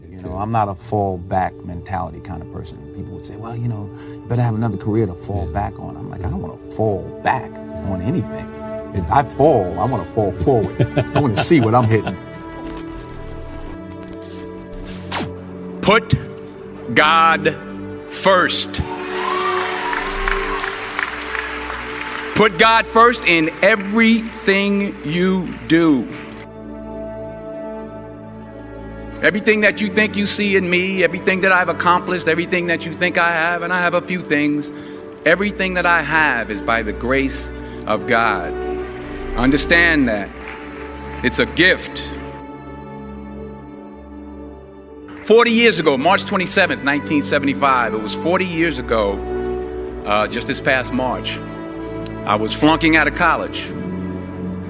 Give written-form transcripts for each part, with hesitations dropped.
You know, I'm not a fall back mentality kind of person. People would say, well, you know, you better have another career to fall back on. I'm like, I don't want to fall back on anything. If I fall, I want to fall forward. I want to see what I'm hitting. Put God first. Put God first in everything you do. Everything that you think you see in me, everything that I've accomplished, everything that you think I have, and I have a few things, everything that I have is by the grace of God. Understand that. It's a gift. 40 years ago, March 27th, 1975, it was 40 years ago, just this past March, I was flunking out of college.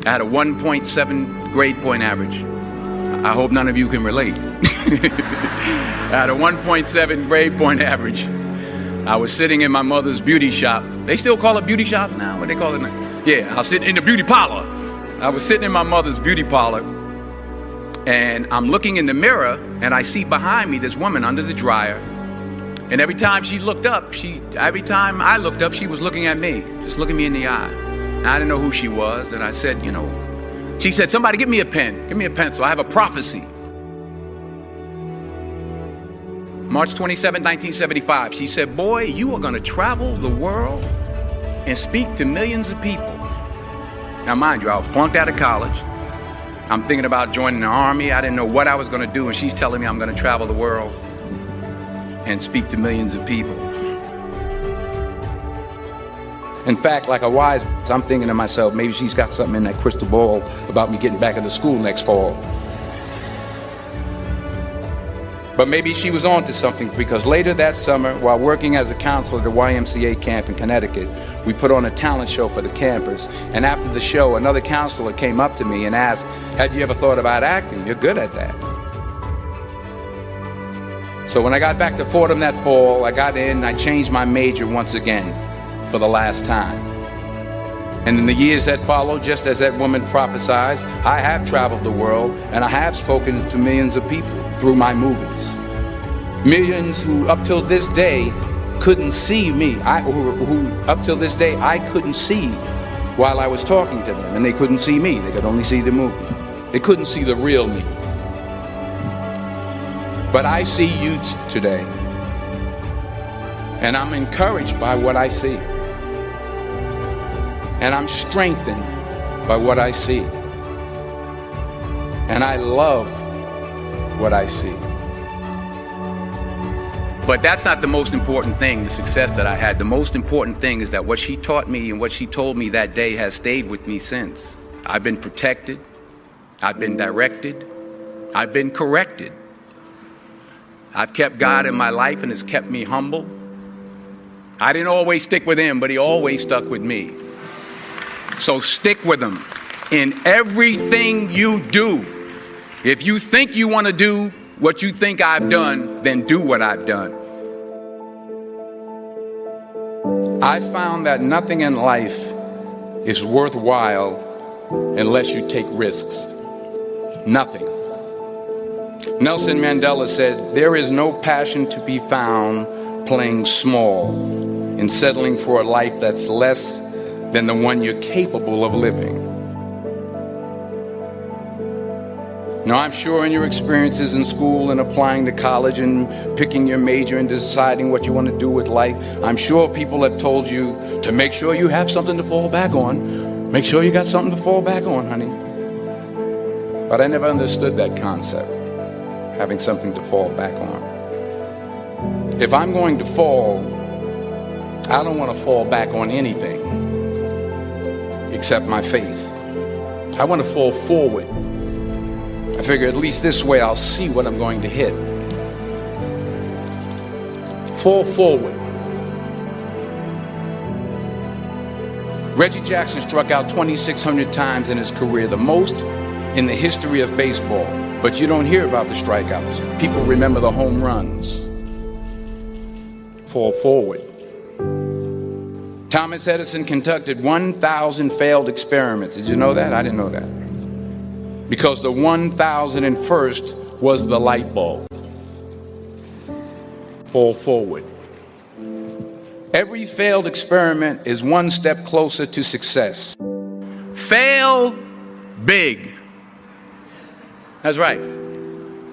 I had a 1.7 grade point average. I hope none of you can relate. I had a 1.7 grade point average. I was sitting in my mother's beauty shop. They still call it beauty shops now? What they call it now? Yeah, I was sitting in the beauty parlor. I was sitting in my mother's beauty parlor, and I'm looking in the mirror, and I see behind me this woman under the dryer. And every time she looked up, every time I looked up, she was looking at me, just looking me in the eye. And I didn't know who she was, and I said, you know, she said, somebody give me a pen, give me a pencil, I have a prophecy. March 27, 1975, she said, boy, you are gonna travel the world and speak to millions of people. Now mind you, I was flunked out of college. I'm thinking about joining the army. I didn't know what I was gonna do, and she's telling me I'm gonna travel the world and speak to millions of people. In fact, like a wise, I'm thinking to myself, maybe she's got something in that crystal ball about me getting back into school next fall. But maybe she was on to something, because later that summer, while working as a counselor at the YMCA camp in Connecticut, we put on a talent show for the campers. And after the show, another counselor came up to me and asked, had you ever thought about acting? You're good at that. So when I got back to Fordham that fall, I got in and I changed my major once again for the last time. And in the years that followed, just as that woman prophesied, I have traveled the world and I have spoken to millions of people through my movies. Millions who up till this day couldn't see me, who up till this day I couldn't see while I was talking to them, and they couldn't see me, they could only see the movie. They couldn't see the real me. But I see you today, and I'm encouraged by what I see. And I'm strengthened by what I see. And I love what I see. But that's not the most important thing, the success that I had. The most important thing is that what she taught me and what she told me that day has stayed with me since. I've been protected. I've been directed. I've been corrected. I've kept God in my life, and it's kept me humble. I didn't always stick with him, but he always stuck with me. So stick with him in everything you do. If you think you want to do what you think I've done, then do what I've done. I found that nothing in life is worthwhile unless you take risks. Nothing. Nelson Mandela said, there is no passion to be found playing small and settling for a life that's less than the one you're capable of living. Now, I'm sure in your experiences in school and applying to college and picking your major and deciding what you want to do with life, I'm sure people have told you to make sure you have something to fall back on. Make sure you got something to fall back on, honey. But I never understood that concept, having something to fall back on. If I'm going to fall, I don't want to fall back on anything except my faith. I want to fall forward. I figure at least this way I'll see what I'm going to hit. Fall forward. Reggie Jackson struck out 2,600 times in his career, the most in the history of baseball. But you don't hear about the strikeouts. People remember the home runs. Fall forward. Thomas Edison conducted 1,000 failed experiments. Did you know that? I didn't know that. Because the 1,001st was the light bulb. fall forward. Every failed experiment is one step closer to success. Fail big. That's right.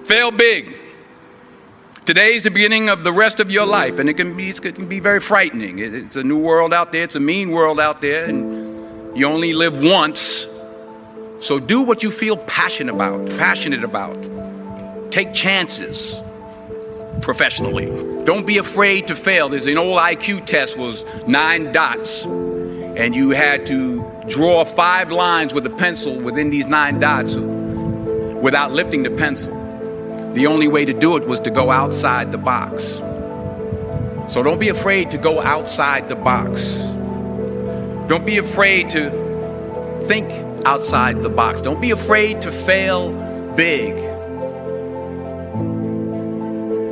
Fail big. Today's the beginning of the rest of your life, and it can be very frightening. It's a new world out there. It's a mean world out there, and you only live once. So do what you feel passionate about. Take chances professionally. Don't be afraid to fail. There's an old IQ test, was 9 dots, and you had to draw 5 lines with a pencil within these 9 dots without lifting the pencil. The only way to do it was to go outside the box. So don't be afraid to go outside the box. Don't be afraid to think outside the box. Don't be afraid to fail big.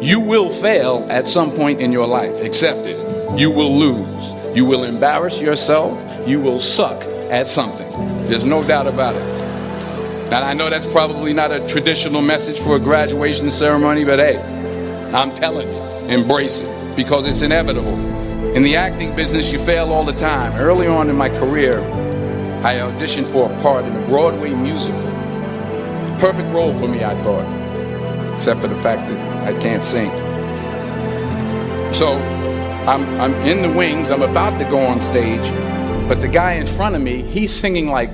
You will fail at some point in your life. Accept it. You will lose. You will embarrass yourself. You will suck at something. There's no doubt about it. And I know that's probably not a traditional message for a graduation ceremony, but hey, I'm telling you, embrace it, because it's inevitable. In the acting business, you fail all the time. Early on in my career, I auditioned for a part in a Broadway musical. Perfect role for me, I thought, except for the fact that I can't sing. So I'm in the wings, I'm about to go on stage, but the guy in front of me, he's singing like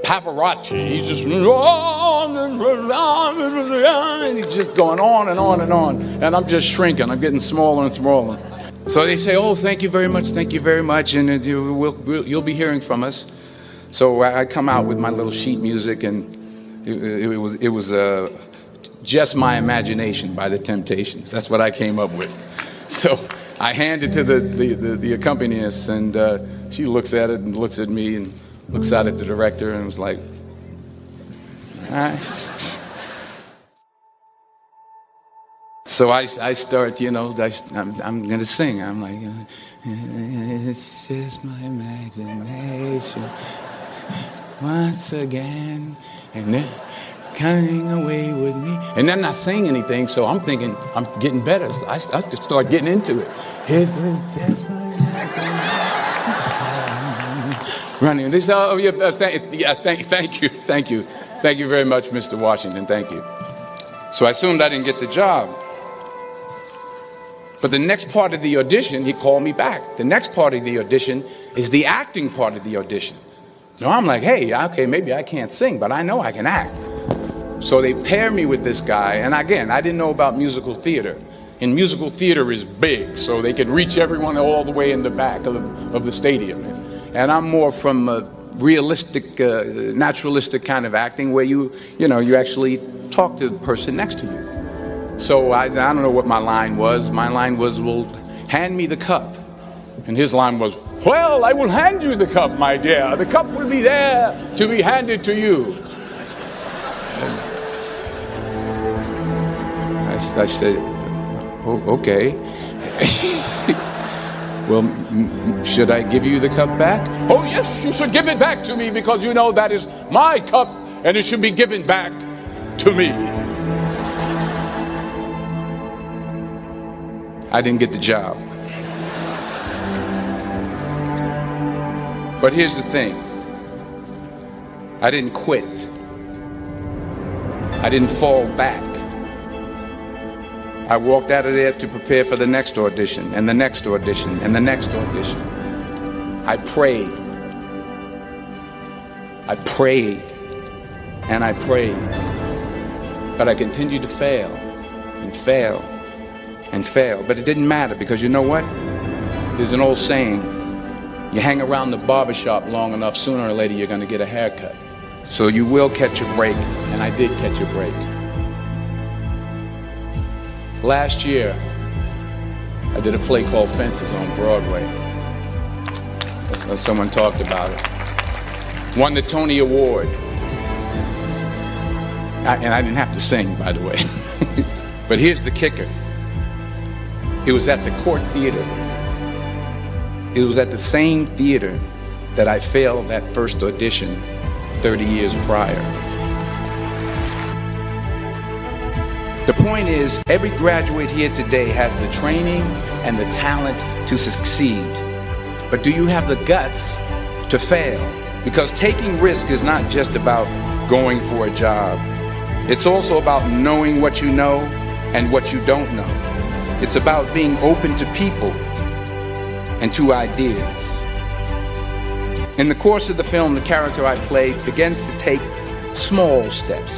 Pavarotti. He's just, and he's just going on and on and on. And I'm just shrinking, I'm getting smaller and smaller. So they say, oh, thank you very much, and you'll be hearing from us. So I come out with my little sheet music, and it was Just My Imagination by the Temptations. That's what I came up with. So I hand it to the accompanist, and she looks at it and looks at me and looks out at the director and was like, all right. So I start, I'm going to sing. I'm like, it's just my imagination once again, and then coming away with me. And they're not saying anything, so I'm thinking I'm getting better. So I just start getting into it. It was just my imagination. Running. This, thank you very much, Mr. Washington. Thank you. So I assumed I didn't get the job. But the next part of the audition, he called me back. The next part of the audition is the acting part of the audition. Now I'm like, hey, okay, maybe I can't sing, but I know I can act. So they pair me with this guy, and again, I didn't know about musical theater. And musical theater is big, so they can reach everyone all the way in the back of the stadium. And I'm more from a realistic, naturalistic kind of acting where you actually talk to the person next to you. So I don't know what my line was. My line was, well, hand me the cup. And his line was, well, I will hand you the cup, my dear. The cup will be there to be handed to you. I said, oh, okay. Well, should I give you the cup back? Oh, yes, you should give it back to me, because you know that is my cup and it should be given back to me. I didn't get the job. But here's the thing. I didn't quit. I didn't fall back. I walked out of there to prepare for the next audition, and the next audition, and the next audition. I prayed. I prayed, and I prayed. But I continued to fail, and fail, and fail. But it didn't matter, because you know what? There's an old saying, you hang around the barbershop long enough, sooner or later you're going to get a haircut. So you will catch a break, and I did catch a break. Last year, I did a play called Fences on Broadway. Someone talked about it. Won the Tony Award. And I didn't have to sing, by the way. But here's the kicker. It was at the Court Theater. It was at the same theater that I failed that first audition 30 years prior. The point is, every graduate here today has the training and the talent to succeed. But do you have the guts to fail? Because taking risk is not just about going for a job. It's also about knowing what you know and what you don't know. It's about being open to people and to ideas. In the course of the film, the character I play begins to take small steps,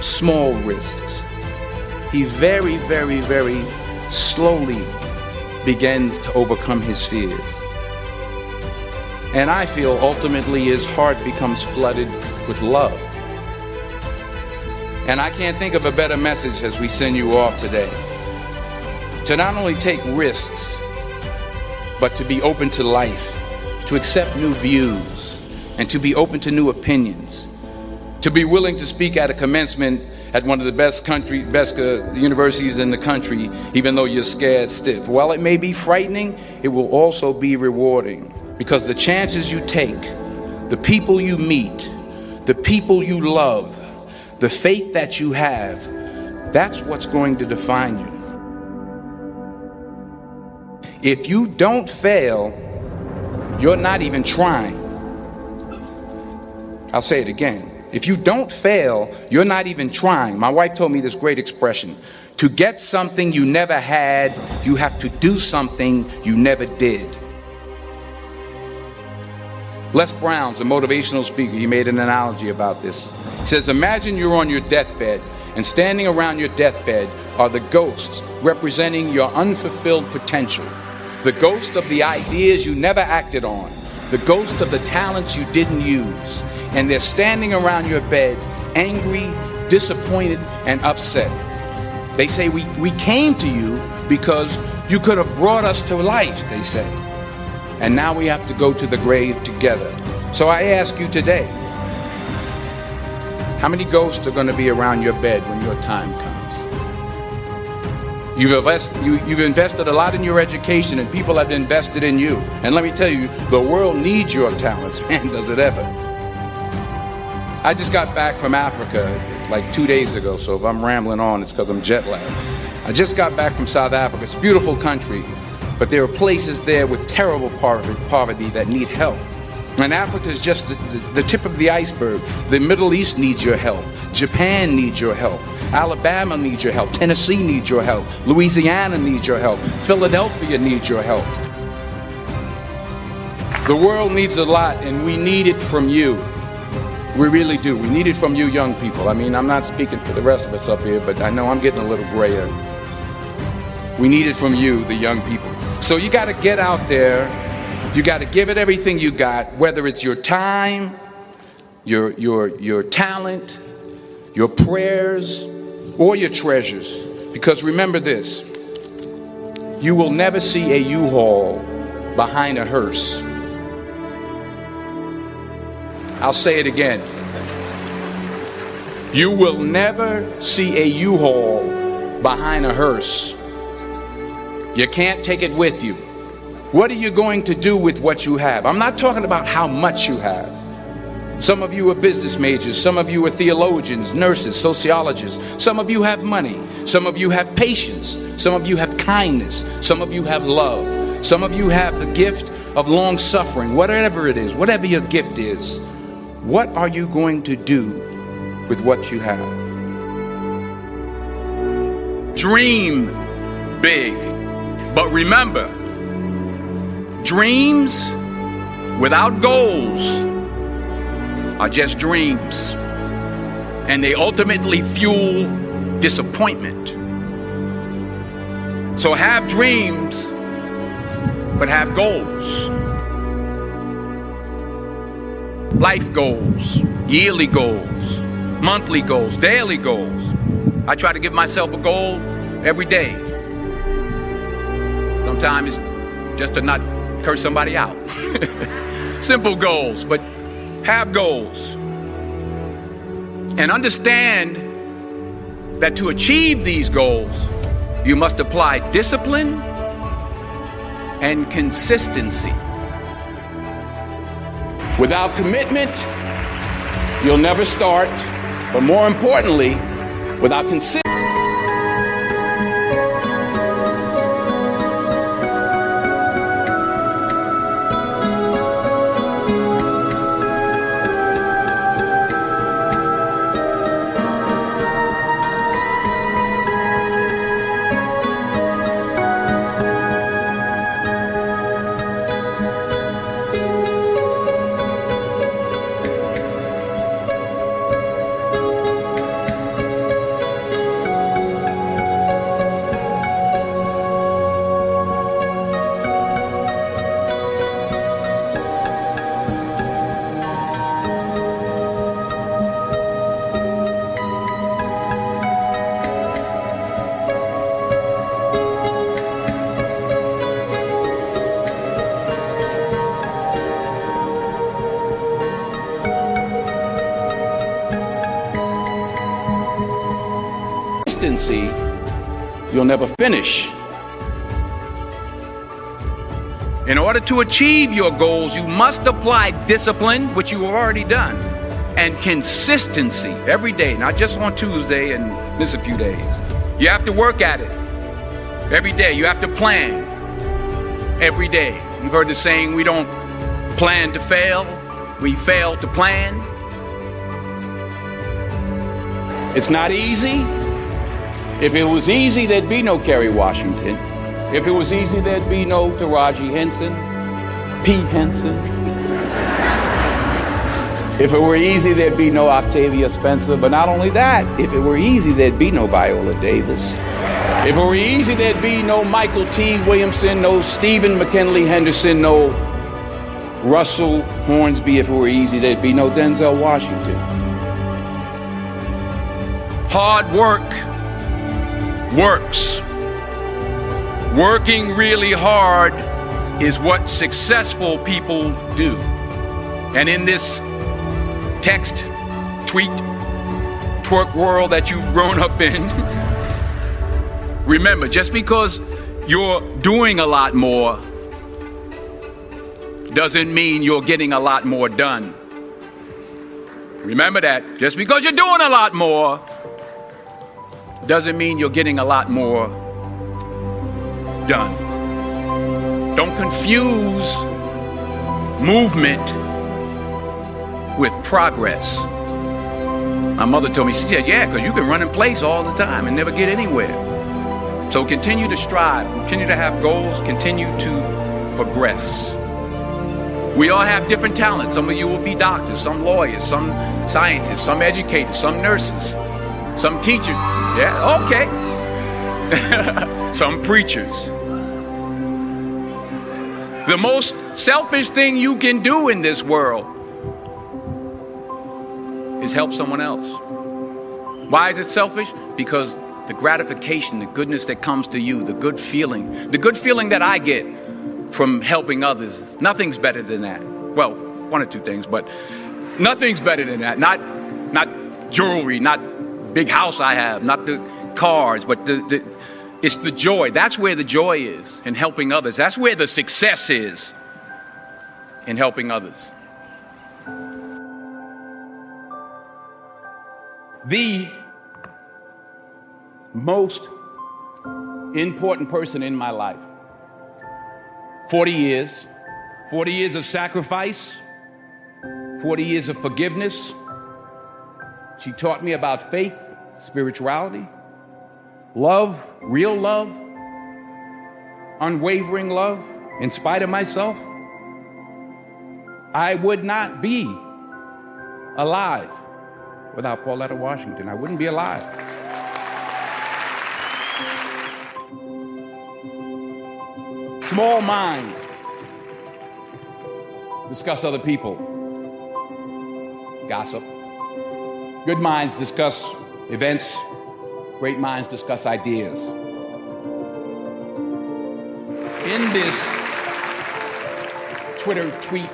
small risks. He very, very, very slowly begins to overcome his fears. And I feel ultimately his heart becomes flooded with love. And I can't think of a better message as we send you off today. To not only take risks, but to be open to life, to accept new views, and to be open to new opinions. To be willing to speak at a commencement at one of the best universities in the country, even though you're scared stiff. While it may be frightening, it will also be rewarding, because the chances you take, the people you meet, the people you love, the faith that you have, that's what's going to define you. If you don't fail, you're not even trying. I'll say it again. If you don't fail, you're not even trying. My wife told me this great expression: to get something you never had, you have to do something you never did. Les Brown's a motivational speaker. He made an analogy about this. He says, imagine you're on your deathbed, and standing around your deathbed are the ghosts representing your unfulfilled potential. The ghost of the ideas you never acted on. The ghost of the talents you didn't use. And they're standing around your bed, angry, disappointed, and upset. They say, we came to you because you could have brought us to life, they say. And now we have to go to the grave together. So I ask you today, how many ghosts are going to be around your bed when your time comes? You've invested a lot in your education, and people have invested in you. And let me tell you, the world needs your talents, man, does it ever. I just got back from Africa like 2 days ago, so if I'm rambling on, it's because I'm jet lagged. I just got back from South Africa. It's a beautiful country, but there are places there with terrible poverty that need help. And Africa is just the tip of the iceberg. The Middle East needs your help. Japan needs your help. Alabama needs your help. Tennessee needs your help. Louisiana needs your help. Philadelphia needs your help. The world needs a lot, and we need it from you. We really do. We need it from you young people. I mean, I'm not speaking for the rest of us up here, but I know I'm getting a little grayer. We need it from you, the young people. So you got to get out there. You got to give it everything you got, whether it's your time, your talent, your prayers, or your treasures. Because remember this, you will never see a U-Haul behind a hearse. I'll say it again. You will never see a U-Haul behind a hearse. You can't take it with you. What are you going to do with what you have? I'm not talking about how much you have. Some of you are business majors. Some of you are theologians, nurses, sociologists. Some of you have money. Some of you have patience. Some of you have kindness. Some of you have love. Some of you have the gift of long suffering. Whatever it is, whatever your gift is, what are you going to do with what you have? Dream big. But remember, dreams without goals are just dreams. And they ultimately fuel disappointment. So have dreams, but have goals. Life goals, yearly goals, monthly goals, daily goals. I try to give myself a goal every day. Sometimes it's just to not curse somebody out. Simple goals, but have goals. And understand that to achieve these goals, you must apply discipline and consistency. Without commitment, you'll never start. But more importantly, without consistency. Consistency, you'll never finish. In order to achieve your goals, you must apply discipline, which you have already done, and consistency every day, not just on Tuesday and miss a few days. You have to work at it every day. You have to plan every day. You've heard the saying, we don't plan to fail, we fail to plan. It's not easy. If it was easy, there'd be no Kerry Washington. If it was easy, there'd be no Taraji Henson, P. Henson. If it were easy, there'd be no Octavia Spencer. But not only that, if it were easy, there'd be no Viola Davis. If it were easy, there'd be no Michael T. Williamson, no Stephen McKinley Henderson, no Russell Hornsby. If it were easy, there'd be no Denzel Washington. Hard work works. Working really hard is what successful people do. And in this text, tweet, twerk world that you've grown up in, remember, just because you're doing a lot more doesn't mean you're getting a lot more done. Remember that. Just because you're doing a lot more doesn't mean you're getting a lot more done. Don't confuse movement with progress. My mother told me, she said, yeah, because you can run in place all the time and never get anywhere. So continue to strive, continue to have goals, continue to progress. We all have different talents. Some of you will be doctors, some lawyers, some scientists, some educators, some nurses, some teachers. Yeah, okay. Some preachers. The most selfish thing you can do in this world is help someone else. Why is it selfish? Because the gratification, the goodness that comes to you, the good feeling that I get from helping others, nothing's better than that. Well, one or two things, but nothing's better than that. Not jewelry, not big house I have, not the cars, but it's the joy. That's where the joy is, in helping others. That's where the success is, in helping others. The most important person in my life, 40 years of sacrifice, 40 years of forgiveness. She taught me about faith, spirituality, love, real love, unwavering love, in spite of myself. I would not be alive without Pauletta Washington. I wouldn't be alive. Small minds discuss other people, gossip. Good minds discuss events. Great minds discuss ideas. In this Twitter tweet,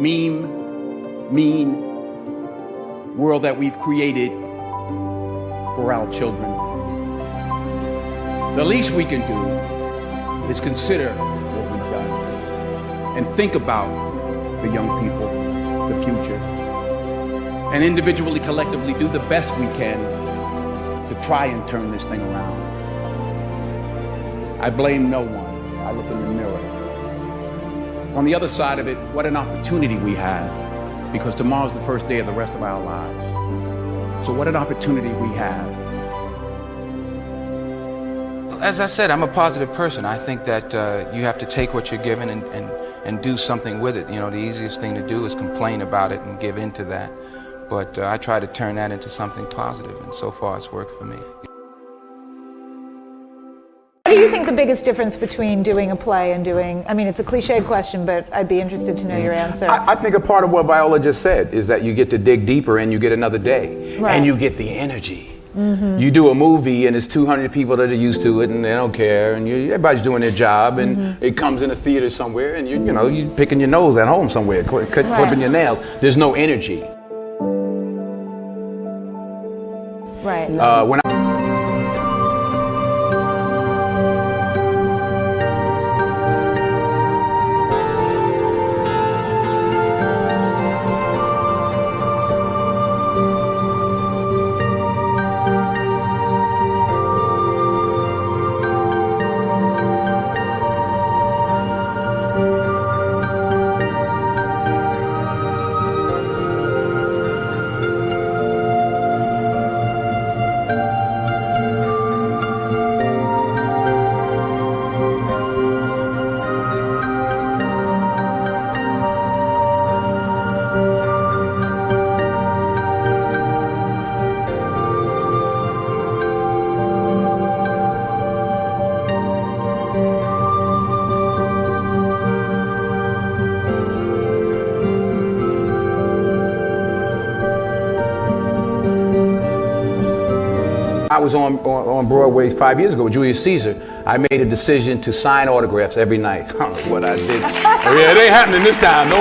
mean world that we've created for our children, the least we can do is consider what we've done and think about the young people, the future. and individually, collectively do the best we can to try and turn this thing around. I blame no one. I look in the mirror. On the other side of it, what an opportunity we have, because tomorrow's the first day of the rest of our lives. So what an opportunity we have. As I said, I'm a positive person. I think that you have to take what you're given and do something with it. You know, the easiest thing to do is complain about it and give in to that. But I try to turn that into something positive, and so far it's worked for me. What do you think the biggest difference between doing a play and doing, I mean, it's a cliched question, but I'd be interested to know your answer. I think a part of what Viola just said is that you get to dig deeper and you get another day. Right. And you get the energy. You do a movie and there's 200 people that are used to it and they don't care, and everybody's doing their job, and it comes in a theater somewhere, and you're picking your nose at home somewhere, clipping your nails. There's no energy. Right. When I was on Broadway 5 years ago with Julius Caesar, I made a decision to sign autographs every night. I don't know what I did. Oh yeah, it ain't happening this time, no.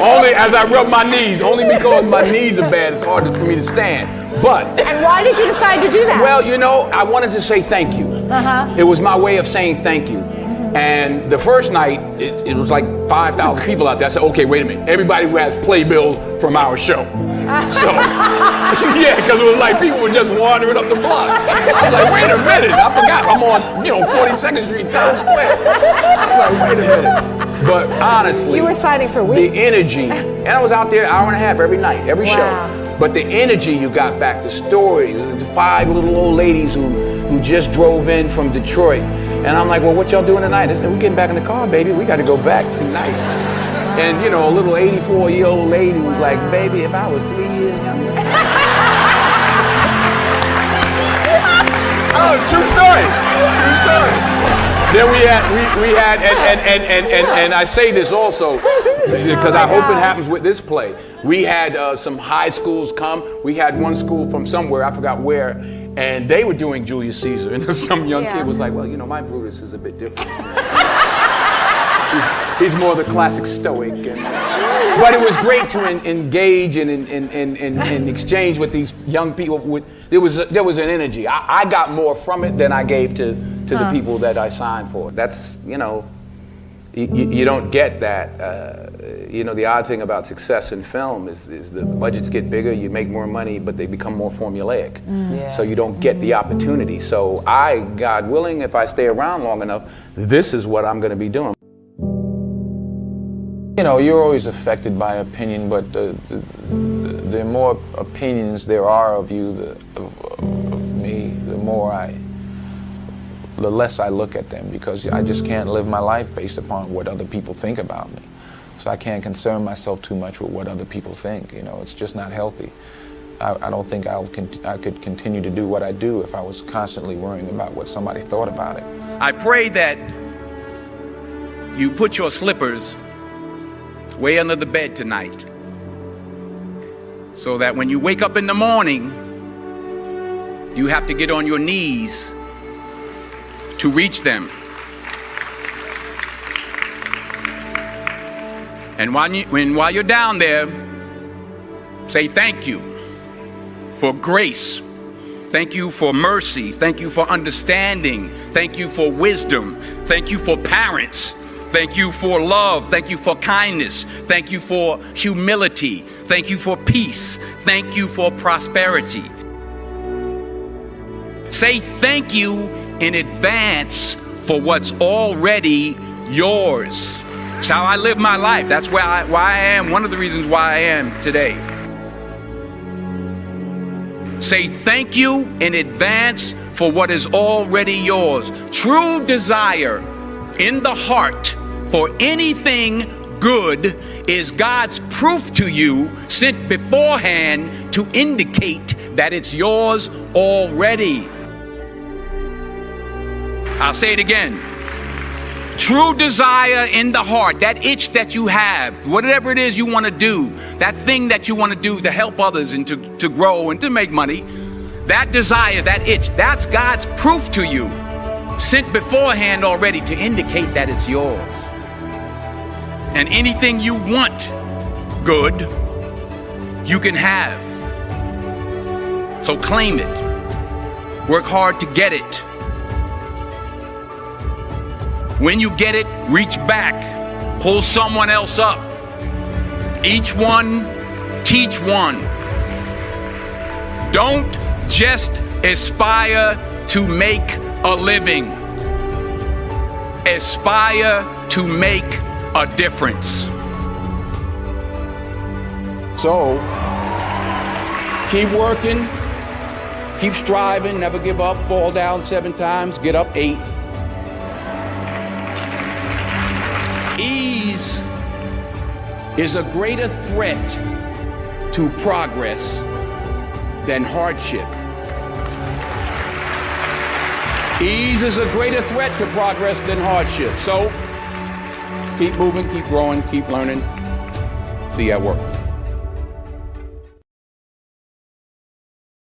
Only as I rub my knees, only because my knees are bad, it's hard for me to stand. But. And why did you decide to do that? Well, I wanted to say thank you. It was my way of saying thank you. And the first night, it was like 5,000 people out there. I said, okay, wait a minute. Everybody who has playbills from our show. So, yeah, because it was like people were just wandering up the block. I was like, wait a minute. I forgot I'm on, 42nd Street, Times Square. I was like, wait a minute. But honestly, you were signing for weeks. The energy, and I was out there an hour and a half every night, every show. But the energy you got back, the stories, the 5 little old ladies who just drove in from Detroit. And I'm like, well, what y'all doing tonight? They said, we're getting back in the car, baby. We got to go back tonight. And, a little 84-year-old lady was like, baby, if I was 3 years younger. Oh, true story. True story. Then we had, and I say this also, because I hope it happens with this play. We had some high schools come. We had one school from somewhere, I forgot where, and they were doing Julius Caesar, and some young kid was like, well, my Brutus is a bit different. He's more the classic stoic. But it was great to engage and exchange with these young people. There was an energy. I got more from it than I gave to the people that I signed for. That's, you don't get that. The odd thing about success in film is the budgets get bigger, you make more money, but they become more formulaic. So you don't get the opportunity. So God willing, if I stay around long enough, this is what I'm going to be doing. You're always affected by opinion, but the more opinions there are of you, of me, the less I look at them, because I just can't live my life based upon what other people think about me. So I can't concern myself too much with what other people think. It's just not healthy. I don't think I could continue to do what I do if I was constantly worrying about what somebody thought about it. I pray that you put your slippers way under the bed tonight, so that when you wake up in the morning, you have to get on your knees to reach them. And while you're down there, say thank you for grace. Thank you for mercy. Thank you for understanding. Thank you for wisdom. Thank you for parents. Thank you for love. Thank you for kindness. Thank you for humility. Thank you for peace. Thank you for prosperity. Say thank you in advance for what's already yours. It's how I live my life. That's why I am, one of the reasons why I am today. Say thank you in advance for what is already yours. True desire in the heart for anything good is God's proof to you, sent beforehand to indicate that it's yours already. I'll say it again. True desire in the heart, that itch that you have, whatever it is you want to do, that thing that you want to do to help others and to grow and to make money, that desire, that itch, that's God's proof to you, sent beforehand already to indicate that it's yours. And anything you want good, you can have. So claim it. Work hard to get it. When you get it, reach back, pull someone else up. Each one, teach one. Don't just aspire to make a living. Aspire to make a difference. So, keep working, keep striving, never give up, fall down 7 times, get up 8. Ease is a greater threat to progress than hardship. Ease is a greater threat to progress than hardship. So keep moving, keep growing, keep learning. See you at work.